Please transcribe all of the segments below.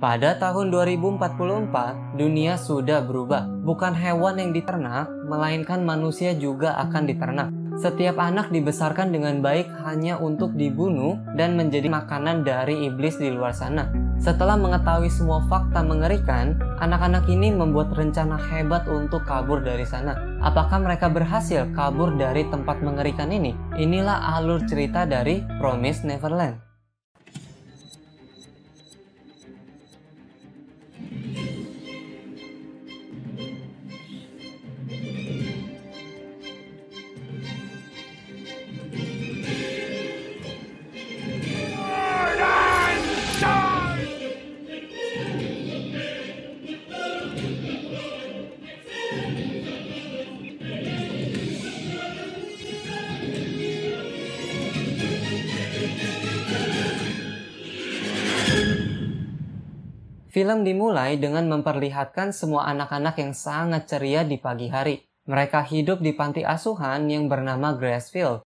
Pada tahun 2044, dunia sudah berubah. Bukan hewan yang diternak, melainkan manusia juga akan diternak. Setiap anak dibesarkan dengan baik hanya untuk dibunuh dan menjadi makanan dari iblis di luar sana. Setelah mengetahui semua fakta mengerikan, anak-anak ini membuat rencana hebat untuk kabur dari sana. Apakah mereka berhasil kabur dari tempat mengerikan ini? Inilah alur cerita dari Promised Neverland. Film dimulai dengan memperlihatkan semua anak-anak yang sangat ceria di pagi hari. Mereka hidup di panti asuhan yang bernama Gracefield.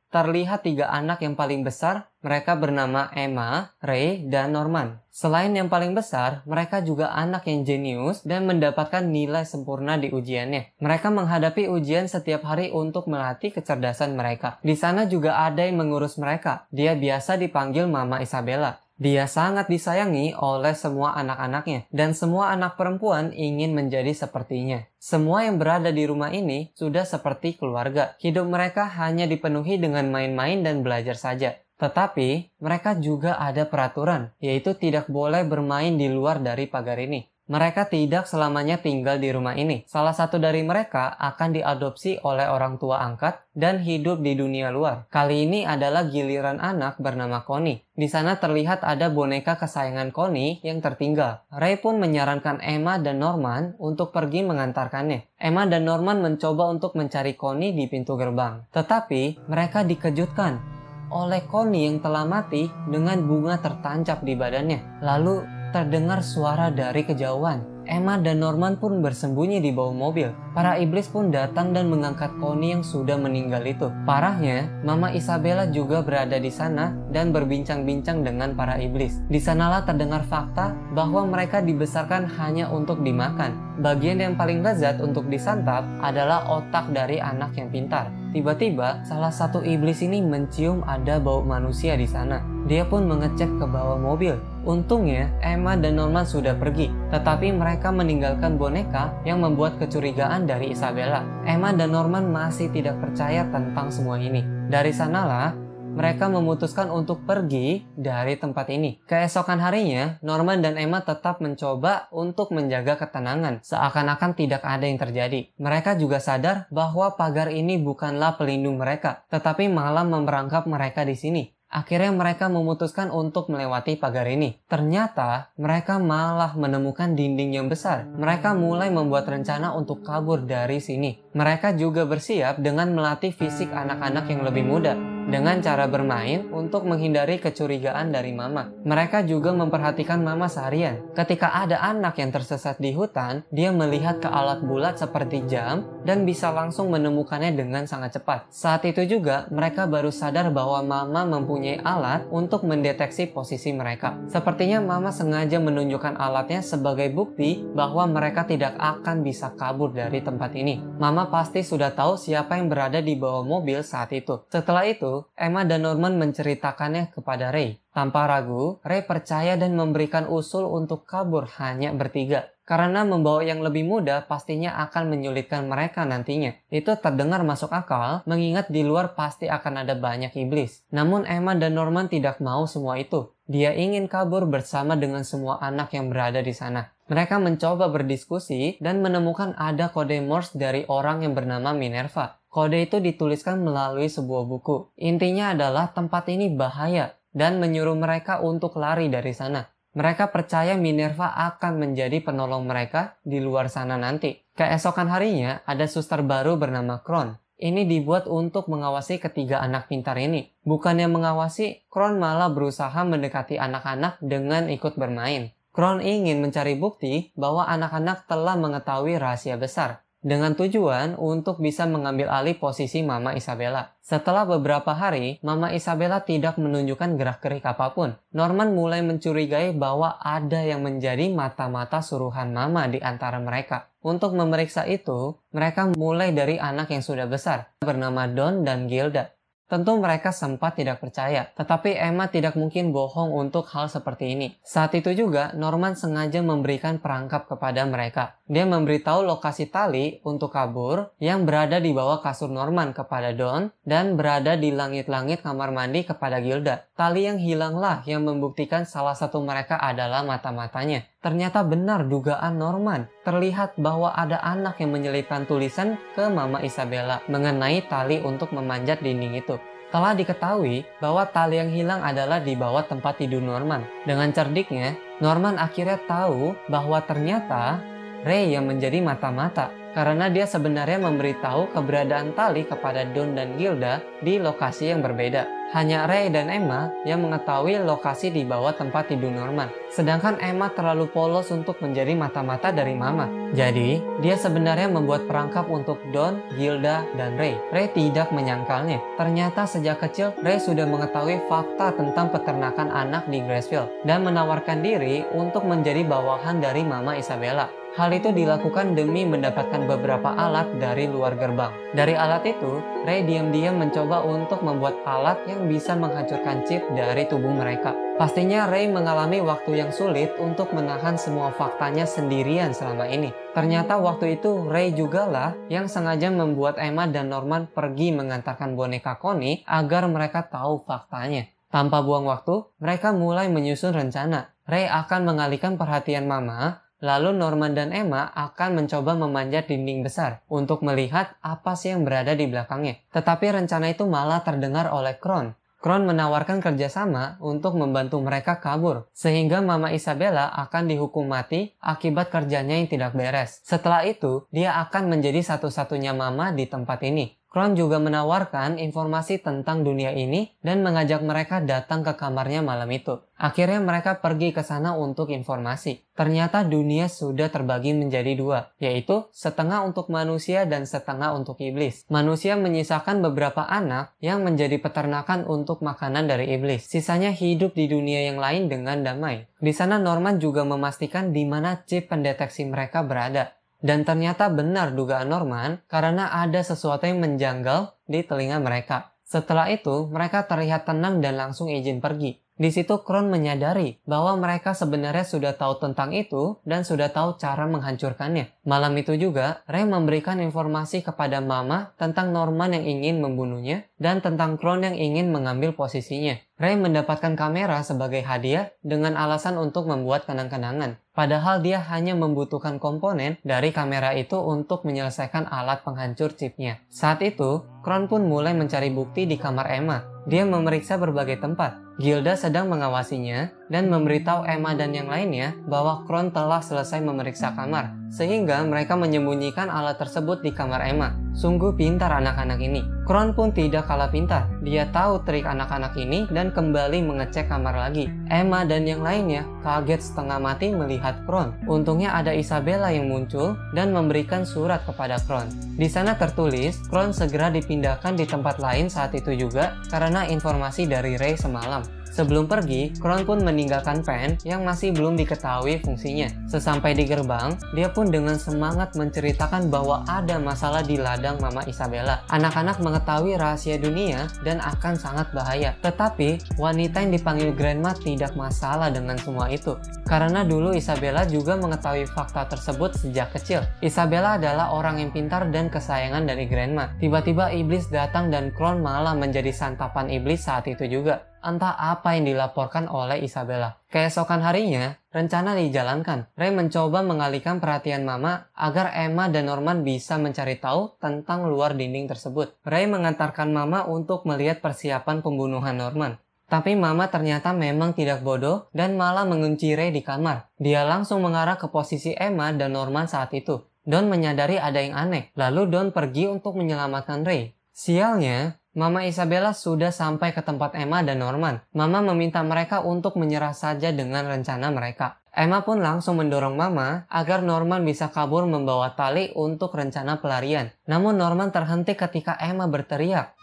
Terlihat 3 anak yang paling besar, mereka bernama Emma, Ray, dan Norman. Selain yang paling besar, mereka juga anak yang jenius dan mendapatkan nilai sempurna di ujiannya. Mereka menghadapi ujian setiap hari untuk melatih kecerdasan mereka. Di sana juga ada yang mengurus mereka. Dia biasa dipanggil Mama Isabella. Dia sangat disayangi oleh semua anak-anaknya, dan semua anak perempuan ingin menjadi sepertinya. Semua yang berada di rumah ini sudah seperti keluarga. Hidup mereka hanya dipenuhi dengan main-main dan belajar saja. Tetapi, mereka juga ada peraturan, yaitu tidak boleh bermain di luar dari pagar ini. Mereka tidak selamanya tinggal di rumah ini. Salah satu dari mereka akan diadopsi oleh orang tua angkat dan hidup di dunia luar. Kali ini adalah giliran anak bernama Connie. Di sana terlihat ada boneka kesayangan Connie yang tertinggal. Ray pun menyarankan Emma dan Norman untuk pergi mengantarkannya. Emma dan Norman mencoba untuk mencari Connie di pintu gerbang. Tetapi mereka dikejutkan oleh Connie yang telah mati dengan bunga tertancap di badannya. Lalu terdengar suara dari kejauhan. Emma dan Norman pun bersembunyi di bawah mobil. Para iblis pun datang dan mengangkat Connie yang sudah meninggal itu. Parahnya, Mama Isabella juga berada di sana dan berbincang-bincang dengan para iblis. Di sanalah terdengar fakta bahwa mereka dibesarkan hanya untuk dimakan. Bagian yang paling lezat untuk disantap adalah otak dari anak yang pintar. Tiba-tiba, salah satu iblis ini mencium ada bau manusia di sana. Dia pun mengecek ke bawah mobil. Untungnya, Emma dan Norman sudah pergi, tetapi mereka meninggalkan boneka yang membuat kecurigaan dari Isabella. Emma dan Norman masih tidak percaya tentang semua ini. Dari sanalah, mereka memutuskan untuk pergi dari tempat ini. Keesokan harinya, Norman dan Emma tetap mencoba untuk menjaga ketenangan, seakan-akan tidak ada yang terjadi. Mereka juga sadar bahwa pagar ini bukanlah pelindung mereka, tetapi malah memerangkap mereka di sini. Akhirnya mereka memutuskan untuk melewati pagar ini. Ternyata mereka malah menemukan dinding yang besar. Mereka mulai membuat rencana untuk kabur dari sini. Mereka juga bersiap dengan melatih fisik anak-anak yang lebih muda dengan cara bermain untuk menghindari kecurigaan dari Mama. Mereka juga memperhatikan Mama seharian. Ketika ada anak yang tersesat di hutan, dia melihat ke alat bulat seperti jam dan bisa langsung menemukannya dengan sangat cepat. Saat itu juga mereka baru sadar bahwa Mama mempunyai alat untuk mendeteksi posisi mereka. Sepertinya Mama sengaja menunjukkan alatnya sebagai bukti bahwa mereka tidak akan bisa kabur dari tempat ini. Mama pasti sudah tahu siapa yang berada di bawah mobil saat itu. Setelah itu, Emma dan Norman menceritakannya kepada Ray. Tanpa ragu, Ray percaya dan memberikan usul untuk kabur hanya bertiga. Karena membawa yang lebih muda pastinya akan menyulitkan mereka nantinya. Itu terdengar masuk akal, mengingat di luar pasti akan ada banyak iblis. Namun Emma dan Norman tidak mau semua itu. Dia ingin kabur bersama dengan semua anak yang berada di sana. Mereka mencoba berdiskusi dan menemukan ada kode Morse dari orang yang bernama Minerva. Kode itu dituliskan melalui sebuah buku. Intinya adalah tempat ini bahaya dan menyuruh mereka untuk lari dari sana. Mereka percaya Minerva akan menjadi penolong mereka di luar sana nanti. Keesokan harinya, ada suster baru bernama Kron. Ini dibuat untuk mengawasi ketiga anak pintar ini. Bukannya mengawasi, Kron malah berusaha mendekati anak-anak dengan ikut bermain. Kron ingin mencari bukti bahwa anak-anak telah mengetahui rahasia besar. dengan tujuan untuk bisa mengambil alih posisi Mama Isabella. Setelah beberapa hari, Mama Isabella tidak menunjukkan gerak-gerik apapun. Norman mulai mencurigai bahwa ada yang menjadi mata-mata suruhan Mama di antara mereka. Untuk memeriksa itu, mereka mulai dari anak yang sudah besar, bernama Don dan Gilda. Tentu mereka sempat tidak percaya, tetapi Emma tidak mungkin bohong untuk hal seperti ini. Saat itu juga, Norman sengaja memberikan perangkap kepada mereka. Dia memberitahu lokasi tali untuk kabur yang berada di bawah kasur Norman kepada Don dan berada di langit-langit kamar mandi kepada Gilda. Tali yang hilanglah yang membuktikan salah satu mereka adalah mata-matanya. Ternyata benar dugaan Norman. Terlihat bahwa ada anak yang menyelipkan tulisan ke Mama Isabella mengenai tali untuk memanjat dinding itu. Telah diketahui bahwa tali yang hilang adalah di bawah tempat tidur Norman. Dengan cerdiknya, Norman akhirnya tahu bahwa ternyata Ray yang menjadi mata-mata karena dia sebenarnya memberitahu keberadaan tali kepada Don dan Gilda di lokasi yang berbeda. Hanya Ray dan Emma yang mengetahui lokasi di bawah tempat tidur Norman. Sedangkan Emma terlalu polos untuk menjadi mata-mata dari Mama. Jadi, dia sebenarnya membuat perangkap untuk Don, Gilda, dan Ray. Ray tidak menyangkalnya. Ternyata sejak kecil, Ray sudah mengetahui fakta tentang peternakan anak di Gracefield dan menawarkan diri untuk menjadi bawahan dari Mama Isabella. Hal itu dilakukan demi mendapatkan beberapa alat dari luar gerbang. Dari alat itu, Ray diam-diam mencoba untuk membuat alat yang bisa menghancurkan chip dari tubuh mereka. Pastinya Ray mengalami waktu yang sulit untuk menahan semua faktanya sendirian selama ini. Ternyata waktu itu Ray jugalah yang sengaja membuat Emma dan Norman pergi mengantarkan boneka Connie agar mereka tahu faktanya. Tanpa buang waktu, mereka mulai menyusun rencana. Ray akan mengalihkan perhatian Mama. Lalu Norman dan Emma akan mencoba memanjat dinding besar untuk melihat apa sih yang berada di belakangnya. Tetapi rencana itu malah terdengar oleh Kron. Kron menawarkan kerjasama untuk membantu mereka kabur, sehingga Mama Isabella akan dihukum mati akibat kerjanya yang tidak beres. Setelah itu, dia akan menjadi satu-satunya Mama di tempat ini. Kron juga menawarkan informasi tentang dunia ini dan mengajak mereka datang ke kamarnya malam itu. Akhirnya mereka pergi ke sana untuk informasi. Ternyata dunia sudah terbagi menjadi dua, yaitu setengah untuk manusia dan setengah untuk iblis. Manusia menyisakan beberapa anak yang menjadi peternakan untuk makanan dari iblis. Sisanya hidup di dunia yang lain dengan damai. Di sana Norman juga memastikan di mana chip pendeteksi mereka berada. Dan ternyata benar dugaan Norman karena ada sesuatu yang menjanggal di telinga mereka. Setelah itu, mereka terlihat tenang dan langsung izin pergi. Di situ Kron menyadari bahwa mereka sebenarnya sudah tahu tentang itu dan sudah tahu cara menghancurkannya. Malam itu juga, Ray memberikan informasi kepada Mama tentang Norman yang ingin membunuhnya dan tentang Kron yang ingin mengambil posisinya. Ray mendapatkan kamera sebagai hadiah dengan alasan untuk membuat kenang-kenangan. Padahal dia hanya membutuhkan komponen dari kamera itu untuk menyelesaikan alat penghancur chipnya. Saat itu, Kron pun mulai mencari bukti di kamar Emma. Dia memeriksa berbagai tempat. Gilda sedang mengawasinya dan memberitahu Emma dan yang lainnya bahwa Kron telah selesai memeriksa kamar, sehingga mereka menyembunyikan alat tersebut di kamar Emma. Sungguh pintar anak-anak ini. Kron pun tidak kalah pintar. Dia tahu trik anak-anak ini dan kembali mengecek kamar lagi. Emma dan yang lainnya kaget setengah mati melihat Kron. Untungnya ada Isabella yang muncul dan memberikan surat kepada Kron. Di sana tertulis, Kron segera dipindahkan di tempat lain saat itu juga karena informasi dari Ray semalam. Sebelum pergi, Kron pun meninggalkan pen yang masih belum diketahui fungsinya. Sesampai di gerbang, dia pun dengan semangat menceritakan bahwa ada masalah di ladang Mama Isabella. Anak-anak mengetahui rahasia dunia dan akan sangat bahaya. Tetapi, wanita yang dipanggil Grandma tidak masalah dengan semua itu. Karena dulu Isabella juga mengetahui fakta tersebut sejak kecil. Isabella adalah orang yang pintar dan kesayangan dari Grandma. Tiba-tiba iblis datang dan Kron malah menjadi santapan iblis saat itu juga. Entah apa yang dilaporkan oleh Isabella. Keesokan harinya, rencana dijalankan. Ray mencoba mengalihkan perhatian Mama agar Emma dan Norman bisa mencari tahu tentang luar dinding tersebut. Ray mengantarkan Mama untuk melihat persiapan pembunuhan Norman. Tapi Mama ternyata memang tidak bodoh dan malah mengunci Ray di kamar. Dia langsung mengarah ke posisi Emma dan Norman saat itu. Don menyadari ada yang aneh. Lalu Don pergi untuk menyelamatkan Ray. Sialnya, Mama Isabella sudah sampai ke tempat Emma dan Norman. Mama meminta mereka untuk menyerah saja dengan rencana mereka. Emma pun langsung mendorong Mama agar Norman bisa kabur membawa tali untuk rencana pelarian. Namun Norman terhenti ketika Emma berteriak.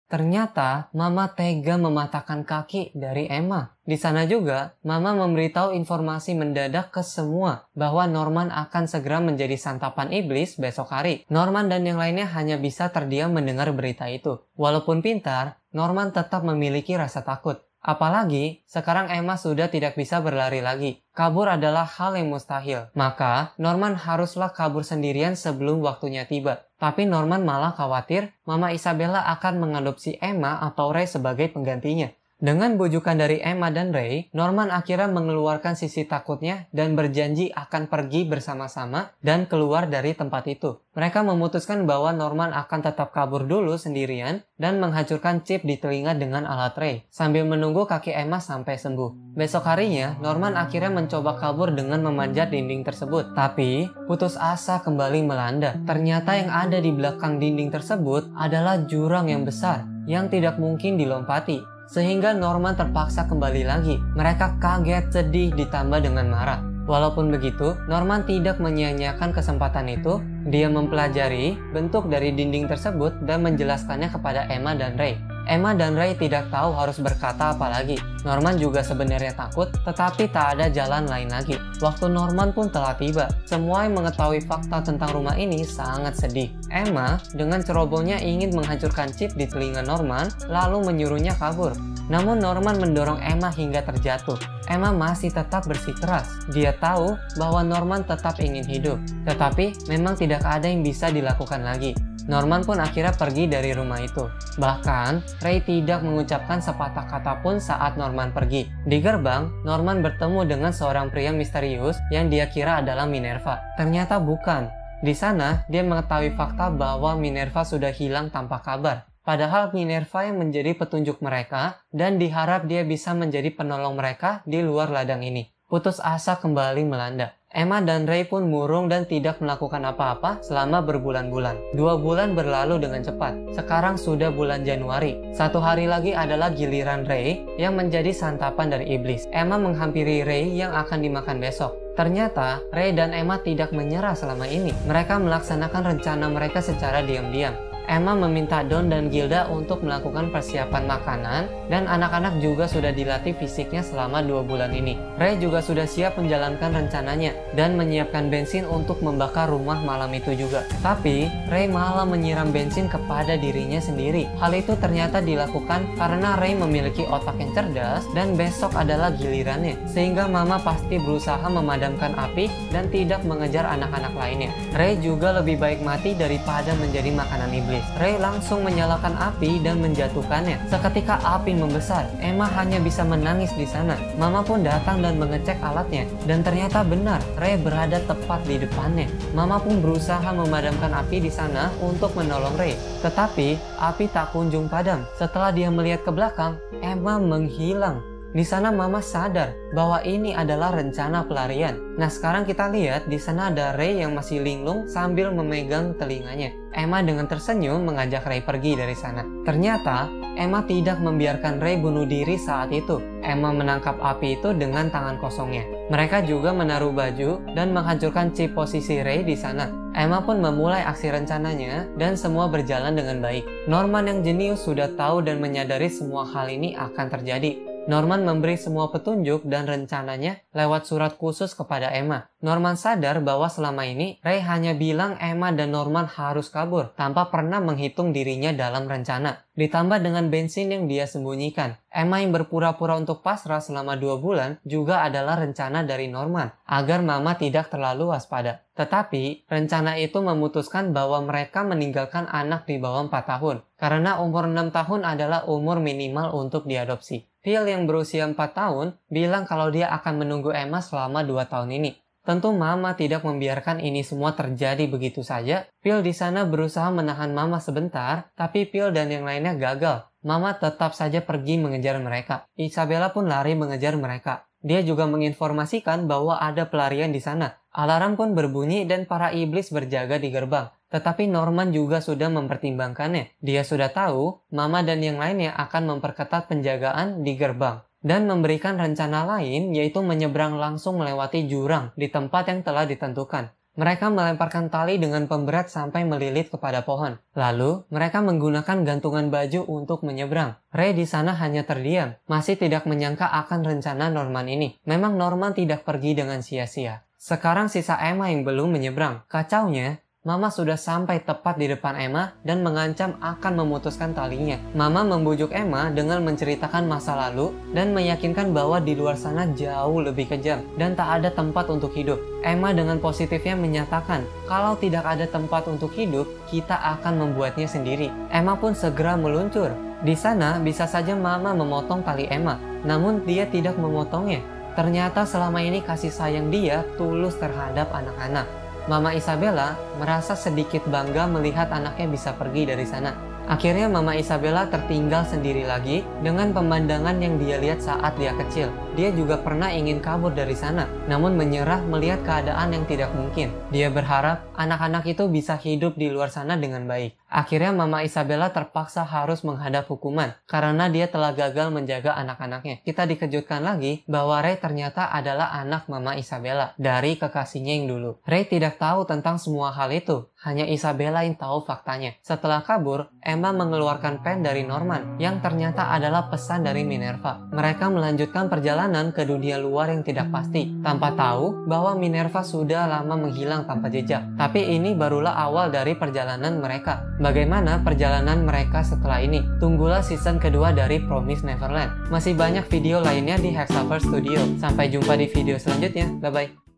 Ternyata Mama tega mematahkan kaki dari Emma. Di sana juga, Mama memberitahu informasi mendadak ke semua bahwa Norman akan segera menjadi santapan iblis besok hari. Norman dan yang lainnya hanya bisa terdiam mendengar berita itu. Walaupun pintar, Norman tetap memiliki rasa takut. Apalagi, sekarang Emma sudah tidak bisa berlari lagi. Kabur adalah hal yang mustahil. Maka, Norman haruslah kabur sendirian sebelum waktunya tiba. Tapi Norman malah khawatir Mama Isabella akan mengadopsi Emma atau Ray sebagai penggantinya. Dengan bujukan dari Emma dan Ray, Norman akhirnya mengeluarkan sisi takutnya dan berjanji akan pergi bersama-sama dan keluar dari tempat itu. Mereka memutuskan bahwa Norman akan tetap kabur dulu sendirian dan menghancurkan chip di telinga dengan alat Ray, sambil menunggu kaki Emma sampai sembuh. Besok harinya, Norman akhirnya mencoba kabur dengan memanjat dinding tersebut. Tapi, putus asa kembali melanda. Ternyata yang ada di belakang dinding tersebut adalah jurang yang besar, yang tidak mungkin dilompati. Sehingga Norman terpaksa kembali lagi. Mereka kaget, sedih, ditambah dengan marah. Walaupun begitu, Norman tidak menyia-nyiakan kesempatan itu. Dia mempelajari bentuk dari dinding tersebut dan menjelaskannya kepada Emma dan Ray. Emma dan Ray tidak tahu harus berkata apa lagi. Norman juga sebenarnya takut, tetapi tak ada jalan lain lagi. Waktu Norman pun telah tiba. Semua yang mengetahui fakta tentang rumah ini sangat sedih. Emma dengan cerobohnya ingin menghancurkan chip di telinga Norman, lalu menyuruhnya kabur. Namun Norman mendorong Emma hingga terjatuh. Emma masih tetap bersikeras. Dia tahu bahwa Norman tetap ingin hidup, tetapi memang tidak ada yang bisa dilakukan lagi. Norman pun akhirnya pergi dari rumah itu. Bahkan, Ray tidak mengucapkan sepatah kata pun saat Norman pergi. Di gerbang, Norman bertemu dengan seorang pria misterius yang dia kira adalah Minerva. Ternyata bukan. Di sana, dia mengetahui fakta bahwa Minerva sudah hilang tanpa kabar. Padahal Minerva yang menjadi petunjuk mereka dan diharap dia bisa menjadi penolong mereka di luar ladang ini. Putus asa kembali melanda. Emma dan Ray pun murung dan tidak melakukan apa-apa selama berbulan-bulan. 2 bulan berlalu dengan cepat. Sekarang sudah bulan Januari. 1 hari lagi adalah giliran Ray yang menjadi santapan dari iblis. Emma menghampiri Ray yang akan dimakan besok. Ternyata, Ray dan Emma tidak menyerah selama ini. Mereka melaksanakan rencana mereka secara diam-diam. Emma meminta Don dan Gilda untuk melakukan persiapan makanan, dan anak-anak juga sudah dilatih fisiknya selama 2 bulan ini. Ray juga sudah siap menjalankan rencananya, dan menyiapkan bensin untuk membakar rumah malam itu juga. Tapi, Ray malah menyiram bensin kepada dirinya sendiri. Hal itu ternyata dilakukan karena Ray memiliki otak yang cerdas, dan besok adalah gilirannya. Sehingga Mama pasti berusaha memadamkan api, dan tidak mengejar anak-anak lainnya. Ray juga lebih baik mati daripada menjadi makanan iblis. Ray langsung menyalakan api dan menjatuhkannya. Seketika api membesar, Emma hanya bisa menangis di sana. Mama pun datang dan mengecek alatnya, dan ternyata benar, Ray berada tepat di depannya. Mama pun berusaha memadamkan api di sana untuk menolong Ray. Tetapi, api tak kunjung padam. Setelah dia melihat ke belakang, Emma menghilang. Di sana Mama sadar bahwa ini adalah rencana pelarian. Nah, sekarang kita lihat di sana ada Ray yang masih linglung sambil memegang telinganya. Emma dengan tersenyum mengajak Ray pergi dari sana. Ternyata, Emma tidak membiarkan Ray bunuh diri saat itu. Emma menangkap api itu dengan tangan kosongnya. Mereka juga menaruh baju dan menghancurkan chip posisi Ray di sana. Emma pun memulai aksi rencananya dan semua berjalan dengan baik. Norman yang jenius sudah tahu dan menyadari semua hal ini akan terjadi. Norman memberi semua petunjuk dan rencananya lewat surat khusus kepada Emma. Norman sadar bahwa selama ini Ray hanya bilang Emma dan Norman harus kabur tanpa pernah menghitung dirinya dalam rencana. Ditambah dengan bensin yang dia sembunyikan. Emma yang berpura-pura untuk pasrah selama 2 bulan juga adalah rencana dari Norman agar Mama tidak terlalu waspada. Tetapi, rencana itu memutuskan bahwa mereka meninggalkan anak di bawah 4 tahun karena umur 6 tahun adalah umur minimal untuk diadopsi. Phil yang berusia 4 tahun bilang kalau dia akan menunggu Emma selama 2 tahun ini. Tentu Mama tidak membiarkan ini semua terjadi begitu saja. Phil di sana berusaha menahan Mama sebentar, tapi Phil dan yang lainnya gagal. Mama tetap saja pergi mengejar mereka. Isabella pun lari mengejar mereka. Dia juga menginformasikan bahwa ada pelarian di sana. Alarm pun berbunyi dan para iblis berjaga di gerbang. Tetapi Norman juga sudah mempertimbangkannya. Dia sudah tahu Mama dan yang lainnya akan memperketat penjagaan di gerbang dan memberikan rencana lain, yaitu menyeberang langsung melewati jurang di tempat yang telah ditentukan. Mereka melemparkan tali dengan pemberat sampai melilit kepada pohon. Lalu, mereka menggunakan gantungan baju untuk menyeberang. Ray di sana hanya terdiam, masih tidak menyangka akan rencana Norman ini. Memang Norman tidak pergi dengan sia-sia. Sekarang sisa Emma yang belum menyeberang. Kacaunya, Mama sudah sampai tepat di depan Emma dan mengancam akan memutuskan talinya. Mama membujuk Emma dengan menceritakan masa lalu dan meyakinkan bahwa di luar sana jauh lebih kejam dan tak ada tempat untuk hidup. Emma dengan positifnya menyatakan kalau tidak ada tempat untuk hidup, kita akan membuatnya sendiri. Emma pun segera meluncur. Di sana bisa saja Mama memotong tali Emma, namun dia tidak memotongnya. Ternyata selama ini kasih sayang dia tulus terhadap anak-anak. Mama Isabella merasa sedikit bangga melihat anaknya bisa pergi dari sana. Akhirnya Mama Isabella tertinggal sendiri lagi dengan pemandangan yang dia lihat saat dia kecil. Dia juga pernah ingin kabur dari sana, namun menyerah melihat keadaan yang tidak mungkin. Dia berharap anak-anak itu bisa hidup di luar sana dengan baik. Akhirnya Mama Isabella terpaksa harus menghadap hukuman karena dia telah gagal menjaga anak-anaknya. Kita dikejutkan lagi bahwa Ray ternyata adalah anak Mama Isabella dari kekasihnya yang dulu. Ray tidak tahu tentang semua hal itu, hanya Isabella yang tahu faktanya. Setelah kabur, Emma mengeluarkan pen dari Norman yang ternyata adalah pesan dari Minerva. Mereka melanjutkan perjalanan ke dunia luar yang tidak pasti, tanpa tahu bahwa Minerva sudah lama menghilang tanpa jejak. Tapi ini barulah awal dari perjalanan mereka. Bagaimana perjalanan mereka setelah ini? Tunggulah season kedua dari Promise Neverland. Masih banyak video lainnya di Hexaverse Studio. Sampai jumpa di video selanjutnya. Bye-bye.